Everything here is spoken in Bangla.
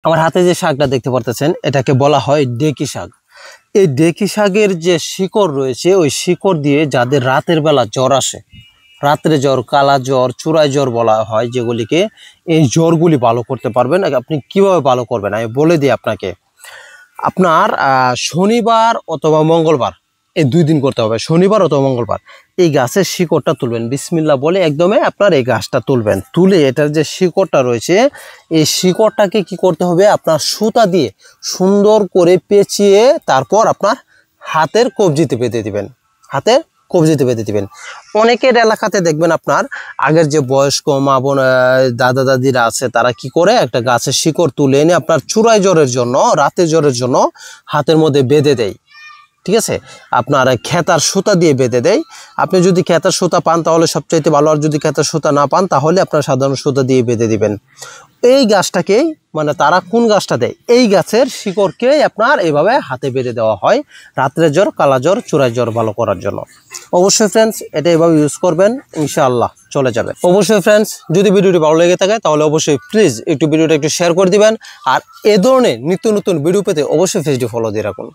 আমার হাতে যে শাকটা দেখতে পারতেছেন এটাকে বলা হয় ডেকি শাক। এই ডেকি শাকের যে শিকড় রয়েছে ওই শিকড় দিয়ে যাদের রাতের বেলা জ্বর আসে, রাত্রে জ্বর, কালা জ্বর, চূড়ায় জ্বর বলা হয় যেগুলিকে, এই জ্বরগুলি ভালো করতে পারবেন। আপনি কিভাবে ভালো করবেন আমি বলে দিই আপনাকে। আপনার শনিবার অথবা মঙ্গলবার, এই 2 দিন করতে হবে, শনিবার অথবা মঙ্গলবার। এই গাছের শিকড়টা তুলবেন, বিসমিল্লাহ বলে একদমই আপনার এই গাছটা তুলবেন। তুলে এটার যে শিকড়টা রয়েছে এই শিকড়টাকে কি করতে হবে, আপনার সুতা দিয়ে সুন্দর করে পেঁচিয়ে তারপর আপনার হাতের কবজিতে বেঁধে দিবেন, হাতের কবজিতে বেঁধে দিবেন। অনেকের এলাকাতে দেখবেন আপনার আগের যে বয়স্ক মা বোন দাদা দাদিরা আছে তারা কি করে একটা গাছের শিকড় তুলে এনে আপনার চূড়ায় জ্বরের জন্য, রাতে জ্বরের জন্য হাতের মধ্যে বেঁধে দেয়। ঠিক আছে, আপনার খেতার সুতা দিয়ে বেঁধে দেয়। আপনি যদি খেতার সুতা পান তাহলে সবচাইতে ভালো, আর যদি খেতার সুতা না পান তাহলে আপনার সাধারণ সুতা দিয়ে বেঁধে দিবেন। এই গাছটাকেই, মানে তারা কোন গাছটা দেয়, এই গাছের শিকড়কে আপনার এইভাবে হাতে বেঁধে দেওয়া হয় রাত্রে জ্বর, কালা জ্বর, চূড়ায় জ্বর ভালো করার জন্য। অবশ্যই ফ্রেন্ডস এটা এইভাবে ইউজ করবেন, ইনশাআল্লাহ চলে যাবে। অবশ্যই ফ্রেন্ডস যদি ভিডিওটি ভালো লেগে থাকে তাহলে অবশ্যই প্লিজ একটু ভিডিওটা একটু শেয়ার করে দিবেন। আর এ ধরনের নিত্য নতুন ভিডিও পেতে অবশ্যই পেজটি ফলো দিয়ে রাখুন।